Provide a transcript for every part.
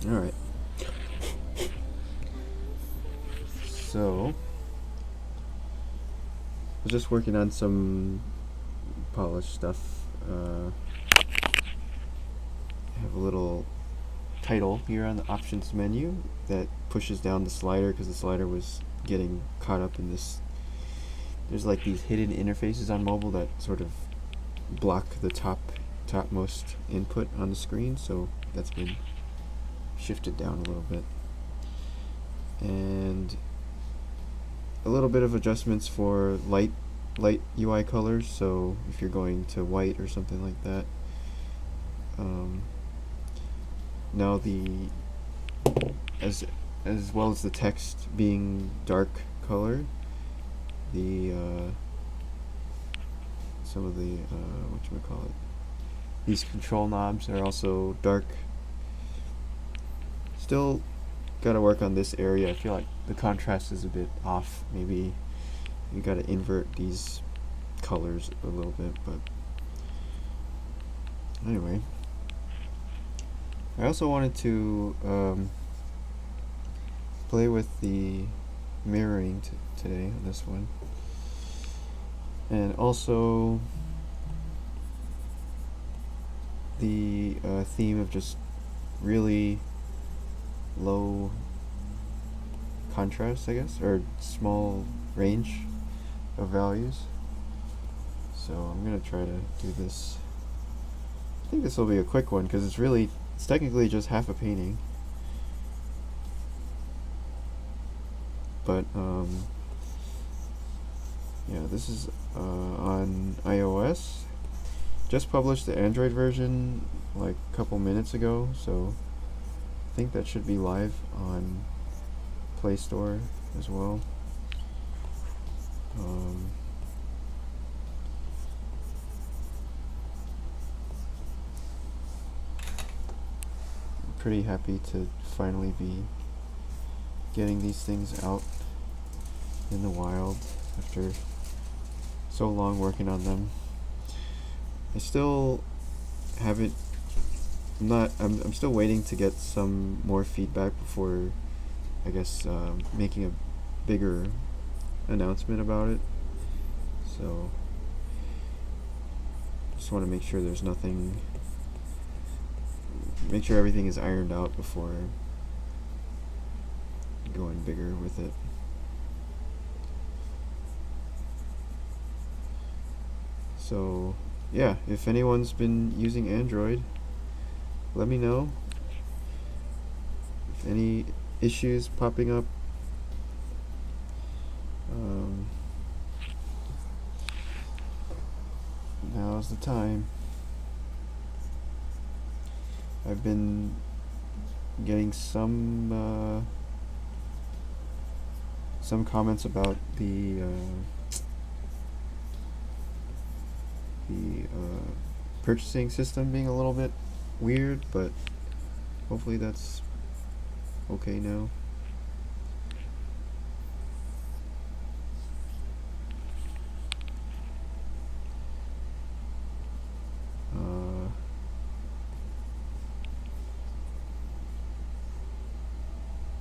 Alright. So, I was just working on some polish stuff. I have a little title here on the options menu that pushes down the slider because the slider was getting caught up in this. There's like these hidden interfaces on mobile that sort of block the topmost input on the screen, so that's been shifted down a little bit. And a little bit of adjustments for light UI colors, so if you're going to white or something like that. Now as well as the text being dark color, some of the whatchamacallit, these control knobs are also dark. Still gotta work on this area. I feel like the contrast is a bit off. Maybe you gotta invert these colors a little bit, but anyway. I also wanted to play with the mirroring today on this one, and also the theme of just really low contrast, I guess, or small range of values. So I'm gonna try to do this. I think this will be a quick one because it's technically just half a painting. But yeah, this is on iOS. Just published the Android version like a couple minutes ago, so I think that should be live on Play Store as well. Pretty happy to finally be getting these things out in the wild after so long working on them. I still haven't I'm still waiting to get some more feedback before, I guess, making a bigger announcement about it. So just want to make sure there's nothing, make sure everything is ironed out before going bigger with it. So yeah, if anyone's been using Android, let me know if any issues popping up. Now's the time. I've been getting some comments about the purchasing system being a little bit weird, but hopefully that's okay now.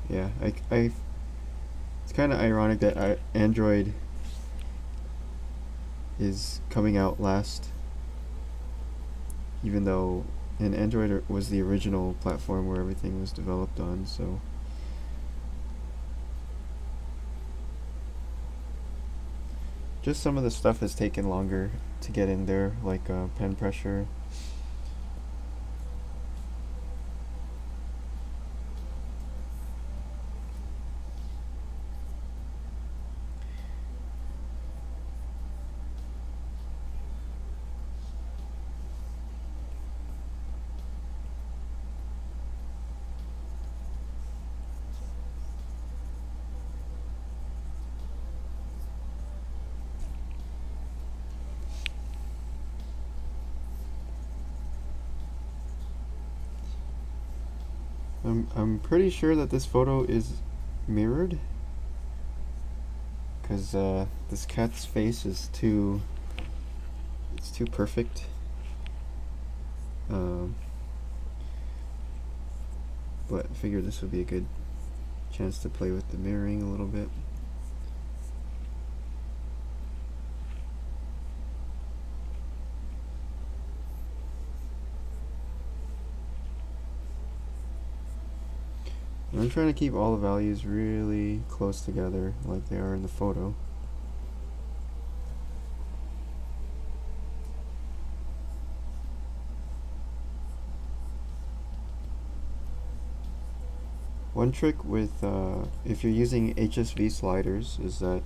Yeah, it's kind of ironic that Android is coming out last, even though Android was the original platform where everything was developed on. So just some of the stuff has taken longer to get in there, like pen pressure. I'm pretty sure that this photo is mirrored, because this cat's face is too it's too perfect. But I figured this would be a good chance to play with the mirroring a little bit. And I'm trying to keep all the values really close together like they are in the photo. One trick with if you're using HSV sliders is that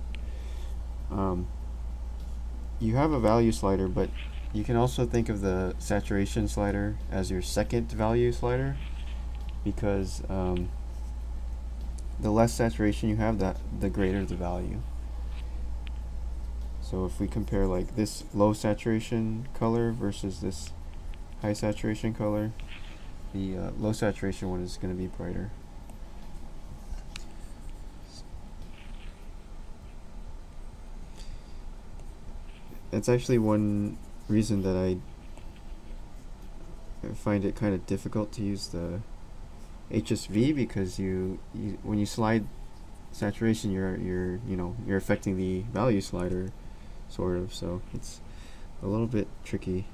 you have a value slider, but you can also think of the saturation slider as your second value slider, because the less saturation you have, the greater the value. So if we compare like this low saturation color versus this high saturation color, the low saturation one is going to be brighter. That's actually one reason that I find it kind of difficult to use the HSV, because when you slide saturation, you're affecting the value slider, sort of. So it's a little bit tricky.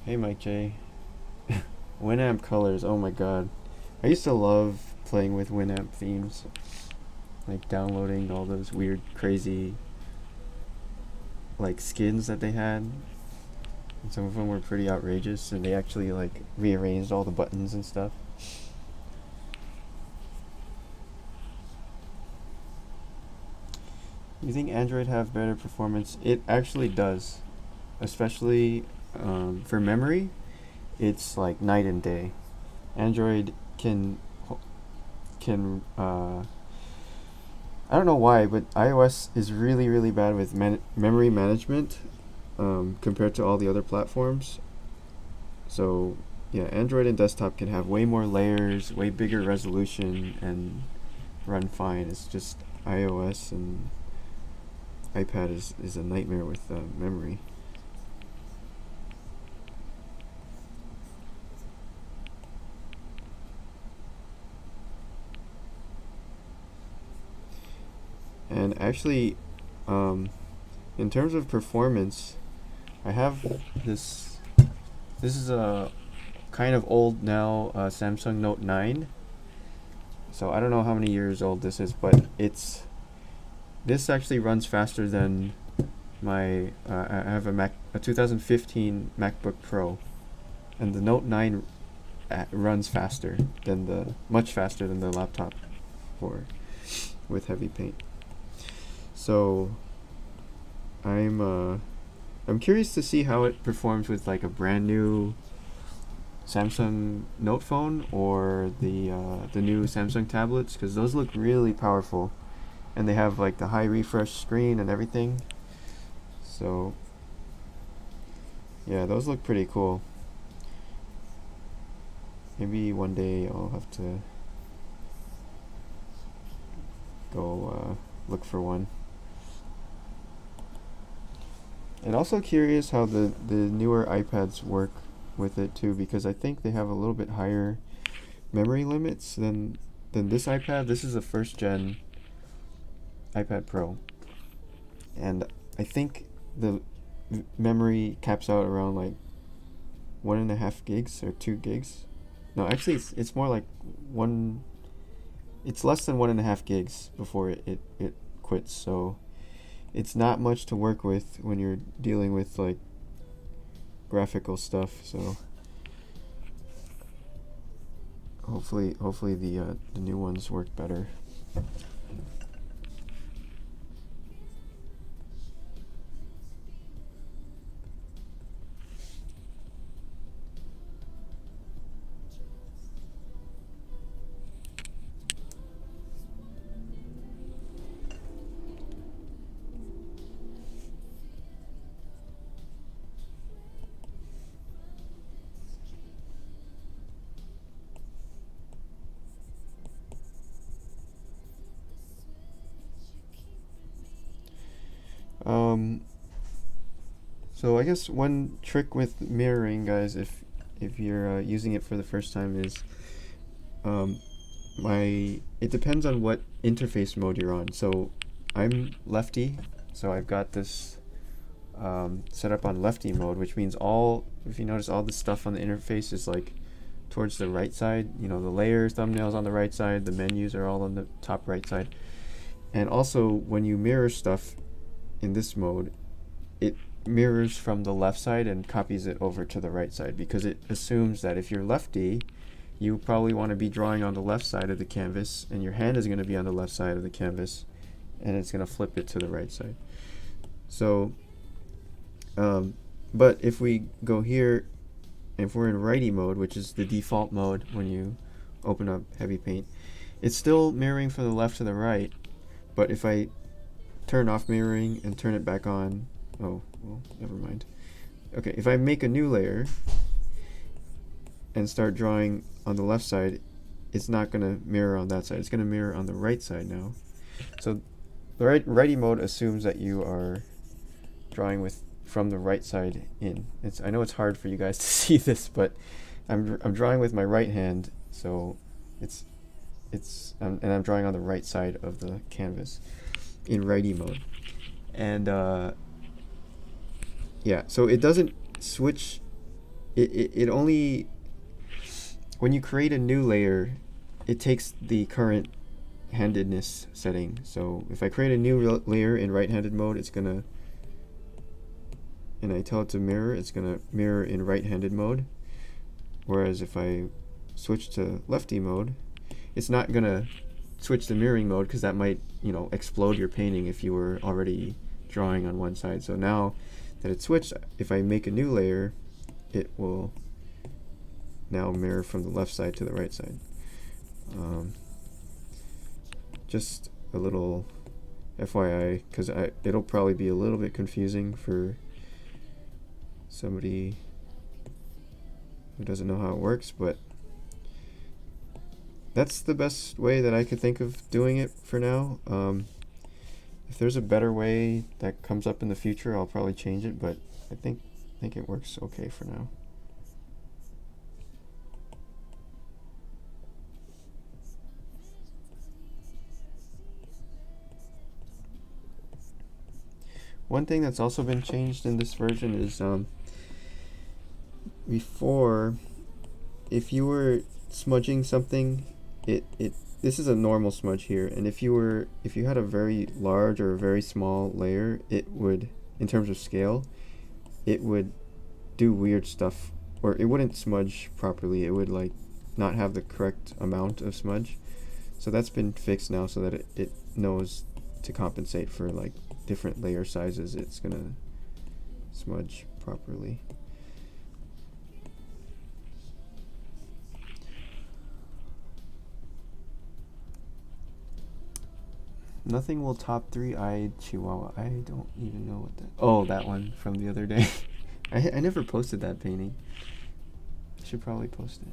Hey, Mike J. Winamp colors, oh my god. I used to love playing with Winamp themes. Like downloading all those weird, crazy, like skins that they had. And some of them were pretty outrageous, and they actually like rearranged all the buttons and stuff. You think Android have better performance? It actually does, especially for memory. It's like night and day. Android can I don't know why, but iOS is really bad with memory management compared to all the other platforms. So yeah, Android and desktop can have way more layers, way bigger resolution, and run fine. It's just iOS and iPad is a nightmare with memory. And actually, in terms of performance, I have this is a kind of old now Samsung Note 9. So I don't know how many years old this is, but this actually runs faster than my I have a 2015 MacBook Pro, and the Note 9 runs much faster than the laptop with HEAVYPAINT. So I'm curious to see how it performs with like a brand new Samsung Note phone or the new Samsung tablets, because those look really powerful, and they have like the high refresh screen and everything. So yeah, those look pretty cool. Maybe one day I'll have to go look for one. And also curious how the newer iPads work with it too, because I think they have a little bit higher memory limits than this iPad. This is a first gen iPad Pro, and I think the memory caps out around like 1.5 gigs or 2 gigs. No, actually it's more like it's less than 1.5 gigs before it quits. So it's not much to work with when you're dealing with like graphical stuff. So hopefully the new ones work better. So I guess one trick with mirroring, guys, if you're using it for the first time, is um, it depends on what interface mode you're on. So I'm lefty, so I've got this set up on lefty mode, which means if you notice, all the stuff on the interface is like towards the right side. You know, the layers, thumbnails on the right side, the menus are all on the top right side. And also, when you mirror stuff in this mode, it mirrors from the left side and copies it over to the right side, because it assumes that if you're lefty, you probably want to be drawing on the left side of the canvas, and your hand is going to be on the left side of the canvas, and it's going to flip it to the right side. So, but if we go here, if we're in righty mode, which is the default mode when you open up HEAVYPAINT, it's still mirroring from the left to the right, but if I turn off mirroring and turn it back on, oh, well, never mind. Okay, if I make a new layer and start drawing on the left side, it's not going to mirror on that side. It's going to mirror on the right side now. So the righty mode assumes that you are drawing from the right side in. I know it's hard for you guys to see this, but I'm drawing with my right hand, so and I'm drawing on the right side of the canvas in righty mode. And yeah, so it doesn't switch. It only, when you create a new layer, it takes the current handedness setting. So if I create a new layer in right-handed mode, it's gonna, and I tell it to mirror, it's gonna mirror in right-handed mode. Whereas if I switch to lefty mode, it's not gonna switch to mirroring mode, because that might, explode your painting if you were already drawing on one side. So now that it's switched, if I make a new layer, it will now mirror from the left side to the right side. Just a little FYI, because it'll probably be a little bit confusing for somebody who doesn't know how it works, but that's the best way that I could think of doing it for now. If there's a better way that comes up in the future, I'll probably change it, but I think it works okay for now. One thing that's also been changed in this version is before, if you were smudging something, this is a normal smudge here, and if you had a very large or a very small layer, it would, in terms of scale, it would do weird stuff, or it wouldn't smudge properly. It would like not have the correct amount of smudge. So that's been fixed now, so that it knows to compensate for like different layer sizes. It's gonna smudge properly. Nothing will top 3-eyed Chihuahua. I don't even know what that... Oh, that one from the other day. I never posted that painting. I should probably post it.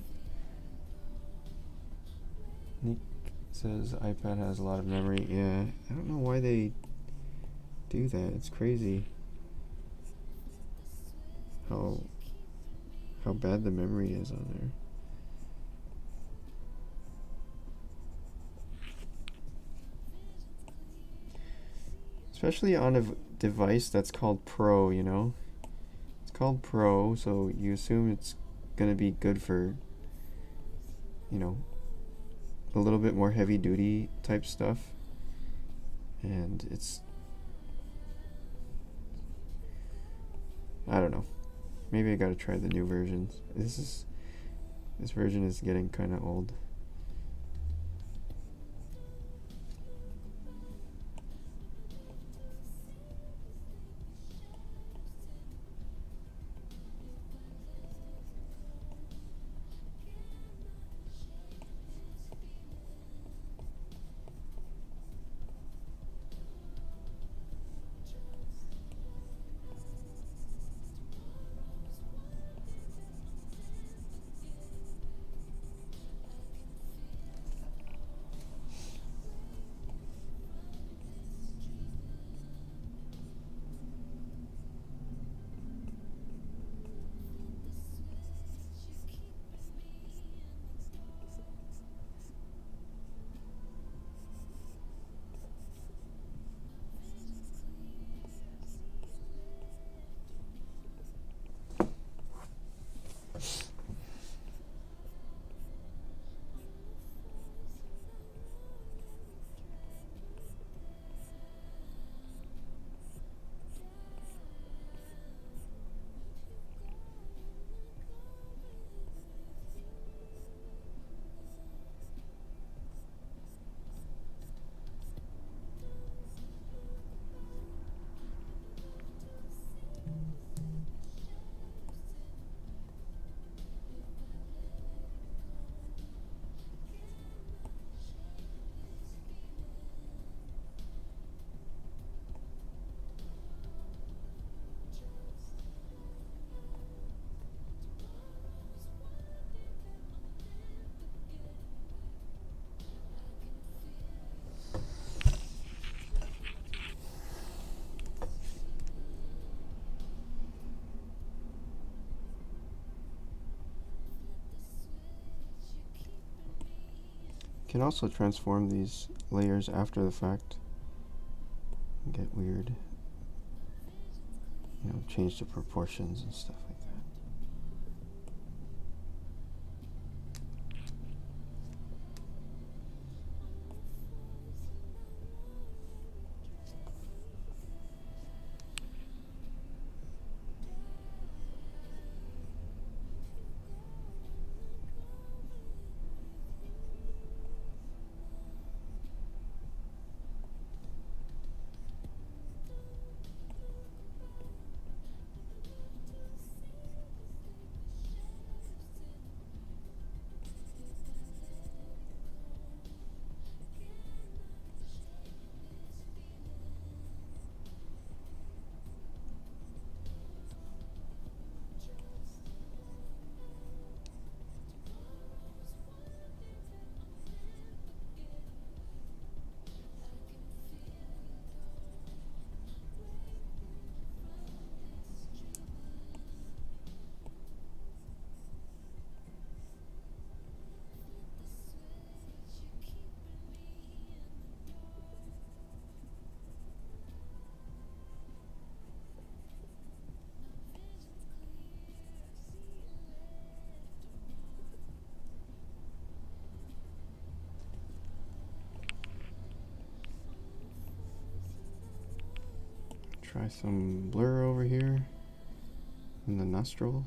Nick says iPad has a lot of memory. Yeah, I don't know why they do that. It's crazy how bad the memory is on there. Especially on a device that's called Pro, It's called Pro, so you assume it's gonna be good for, a little bit more heavy duty type stuff. And I don't know. Maybe I gotta try the new versions. This version is getting kinda old. can also transform these layers after the fact and get weird, change the proportions and stuff like that. Try some blur over here in the nostril.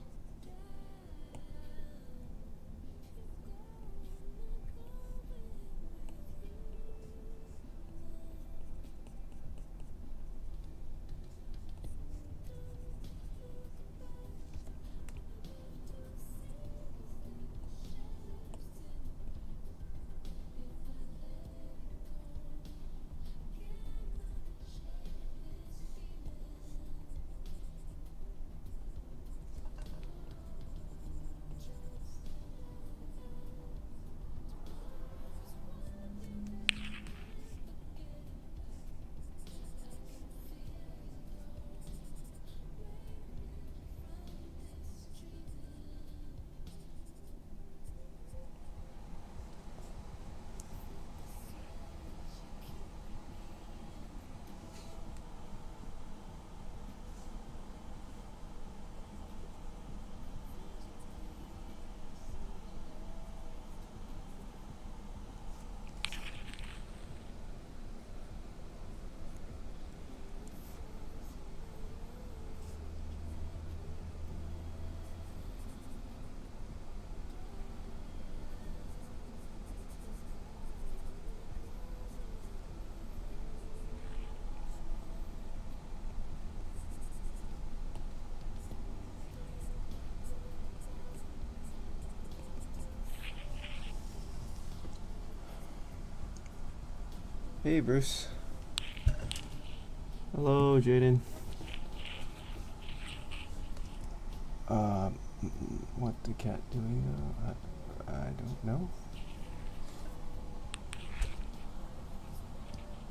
Hey, Bruce. Hello, Jaden. What the cat doing? I don't know.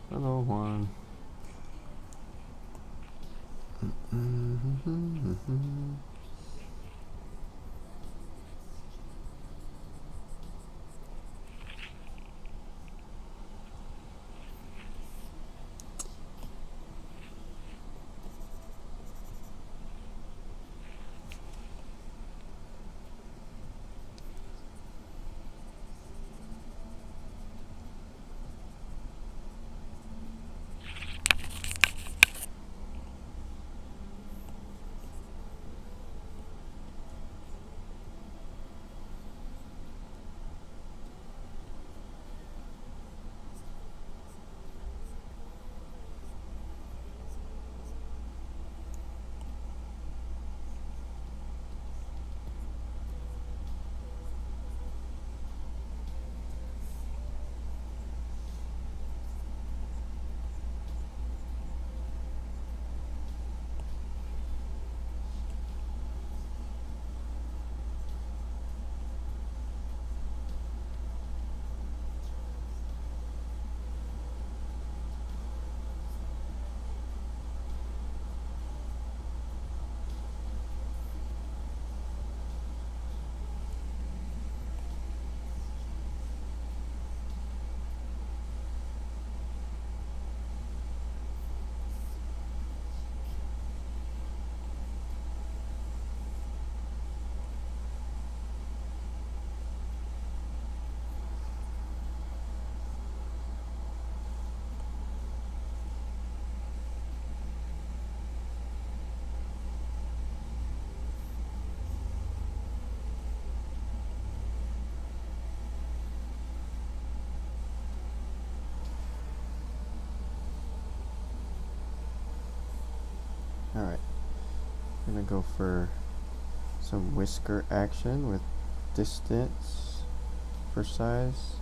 Hello, Juan. gonna go for some whisker action with distance for size.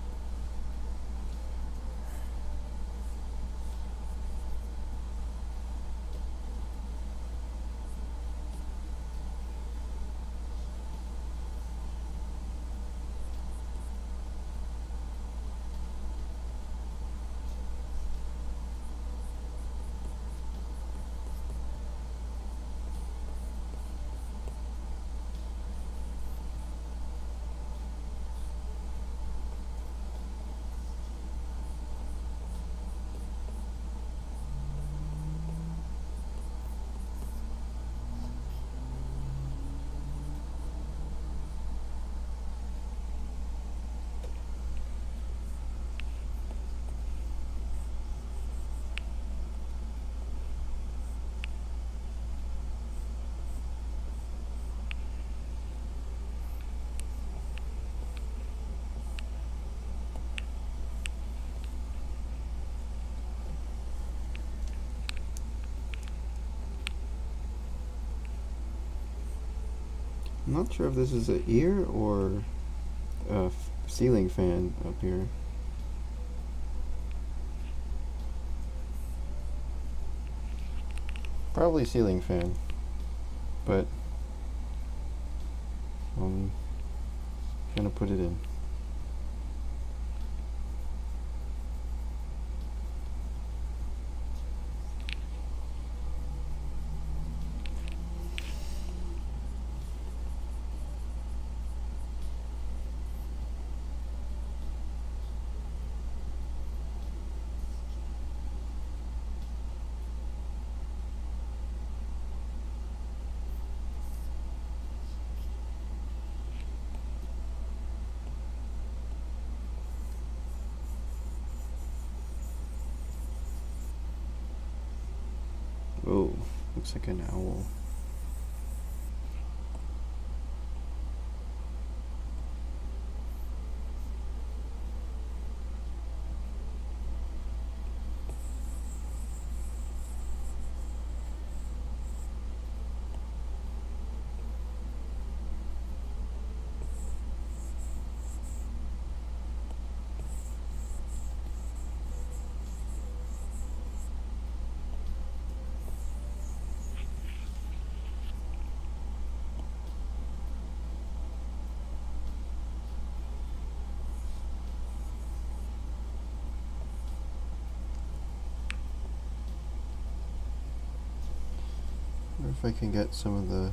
I'm not sure if this is an ear or a ceiling fan up here. Probably ceiling fan, but I'm gonna put it in. Oh, looks like an owl. I wonder if I can get some of the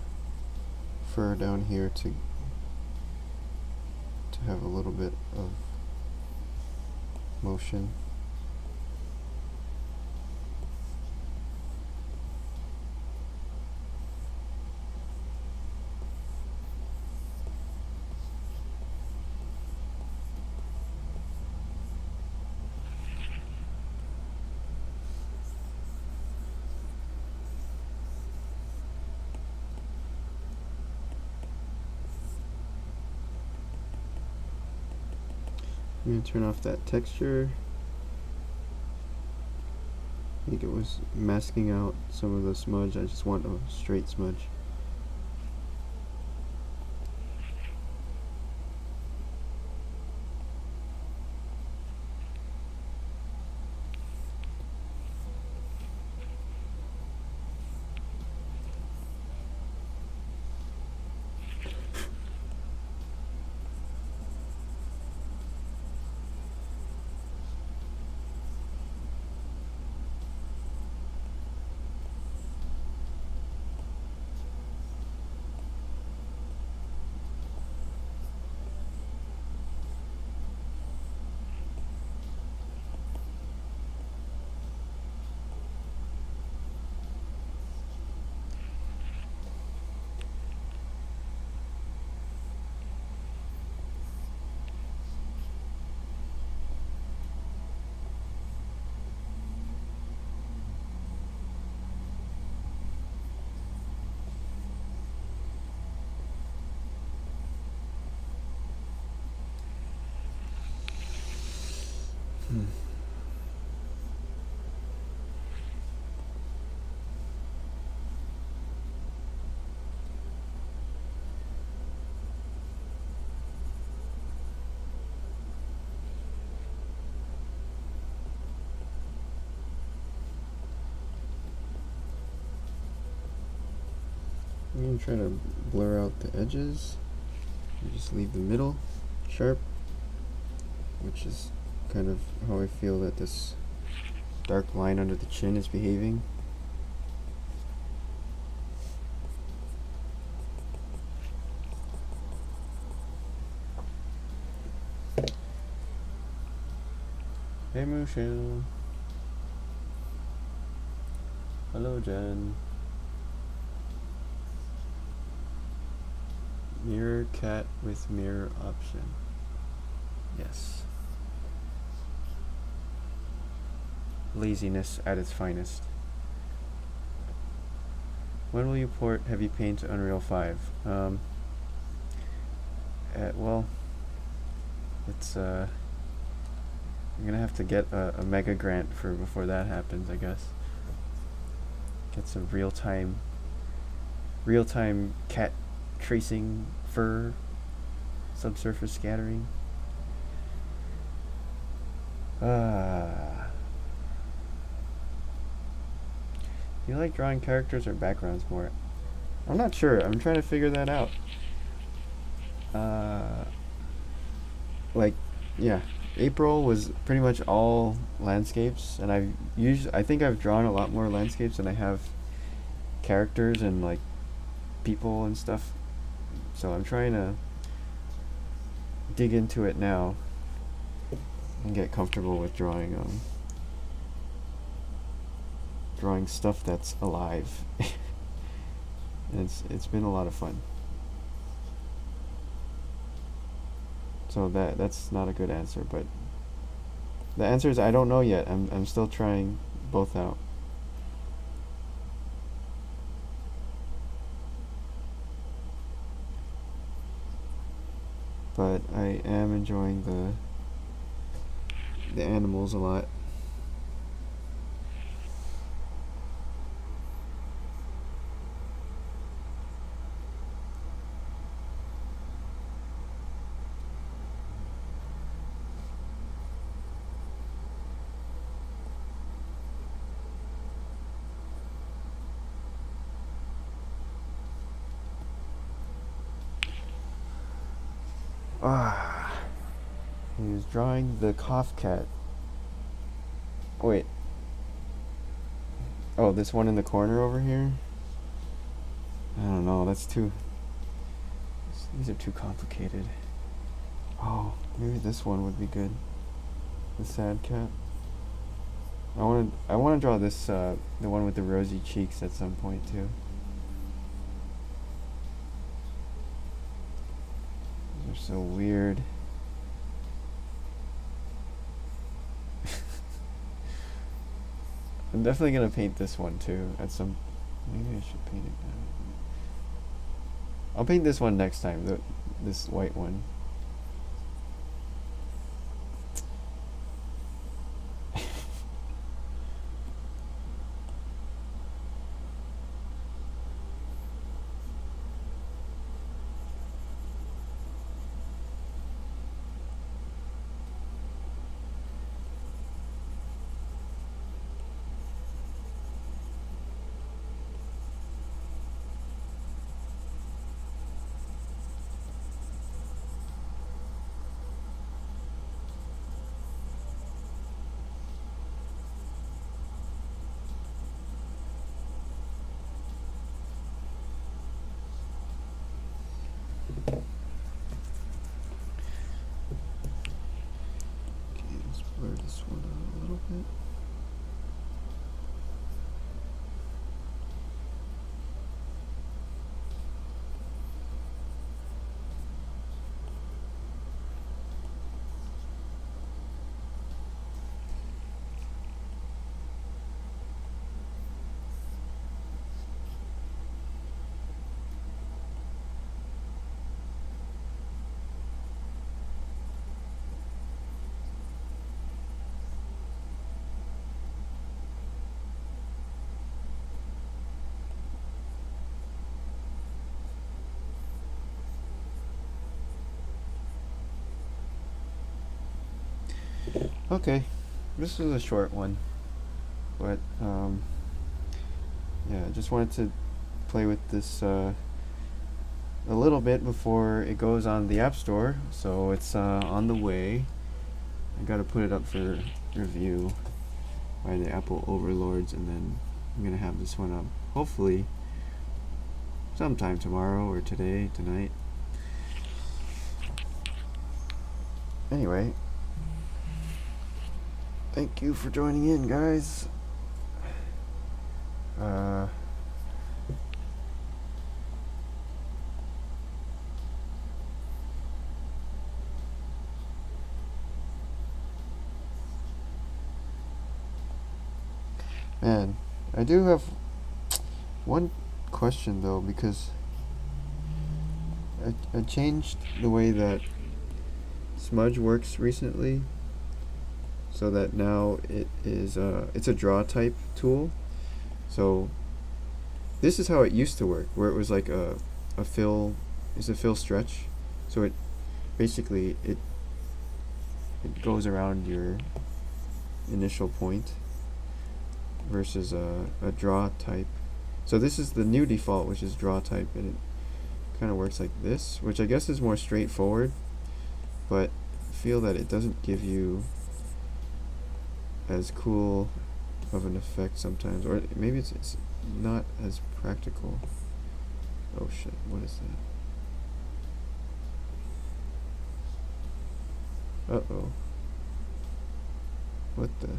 fur down here to have a little bit of motion. I'm going to turn off that texture. I think it was masking out some of the smudge. I just want a straight smudge. I'm going to try to blur out the edges. You just leave the middle sharp, which is kind of how I feel that this dark line under the chin is behaving. Hey Michelle. Hello Jen. Mirror cat with mirror option. Yes. Laziness at its finest. When will you port Heavy Paint to Unreal 5? Well, it's I'm gonna have to get a mega grant for before that happens, I guess. Get some real-time cat tracing, fur, subsurface scattering. You like drawing characters or backgrounds more? I'm not sure. I'm trying to figure that out. Like, yeah, April was pretty much all landscapes, and I think I've drawn a lot more landscapes than I have characters and like people and stuff. So I'm trying to dig into it now and get comfortable with drawing stuff that's alive. And it's been a lot of fun. So that's not a good answer, but the answer is I don't know yet. I'm still trying both out. But I am enjoying the animals a lot. He was drawing the cough cat. Wait. Oh, this one in the corner over here? I don't know, that's too... These are too complicated. Oh, maybe this one would be good. The sad cat. I want to draw this, the one with the rosy cheeks at some point too. They're so weird. I'm definitely gonna paint this one too at some. Maybe I should paint it now. I'll paint this one next time. This white one. Blur this one out a little bit. Okay, this is a short one, but yeah, I just wanted to play with this a little bit before it goes on the App Store, so it's on the way. I gotta put it up for review by the Apple overlords, and then I'm gonna have this one up hopefully sometime tomorrow or tonight. Anyway, thank you for joining in, guys. Man, I do have one question though, because I changed the way that Smudge works recently, so that now it's a draw type tool. So this is how it used to work, where it was like a fill stretch. So it basically it goes around your initial point versus a draw type. So this is the new default, which is draw type, and it kind of works like this, which I guess is more straightforward, but I feel that it doesn't give you as cool of an effect sometimes, or maybe it's not as practical. Oh shit, what is that? Uh-oh. What the?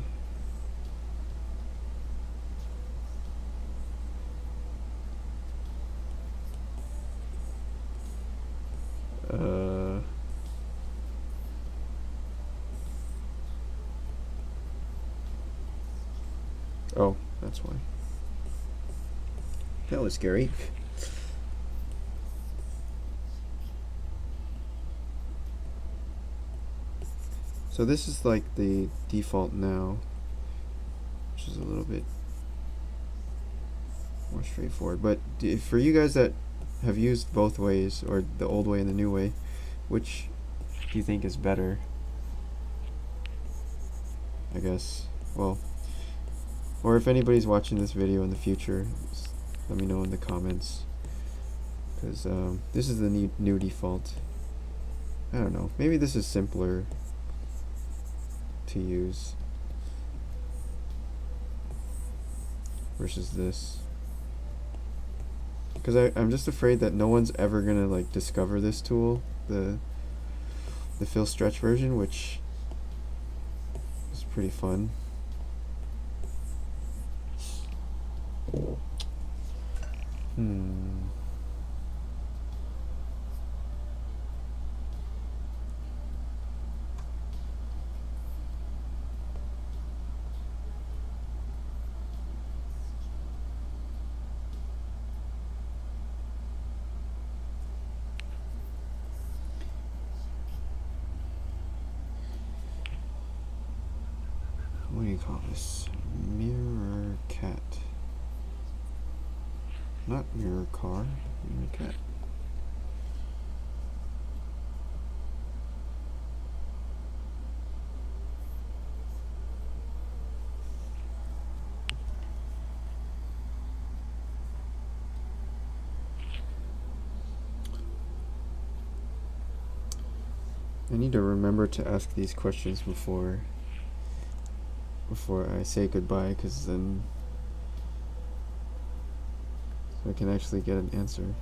Oh, that's why. That was scary. So this is like the default now, which is a little bit more straightforward. But for you guys that have used both ways, or the old way and the new way, which do you think is better? I guess, well, or if anybody's watching this video in the future, let me know in the comments, because this is the new default. I don't know, maybe this is simpler to use versus this, because I'm just afraid that no one's ever gonna like discover this tool, the fill stretch version, which is pretty fun. What do you call this? Mirror cat. Not mirror car, mirror cat. I need to remember to ask these questions before I say goodbye, because then so I can actually get an answer.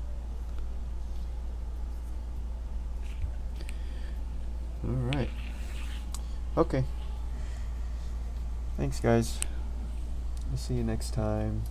Alright. Okay. Thanks, guys. I'll see you next time.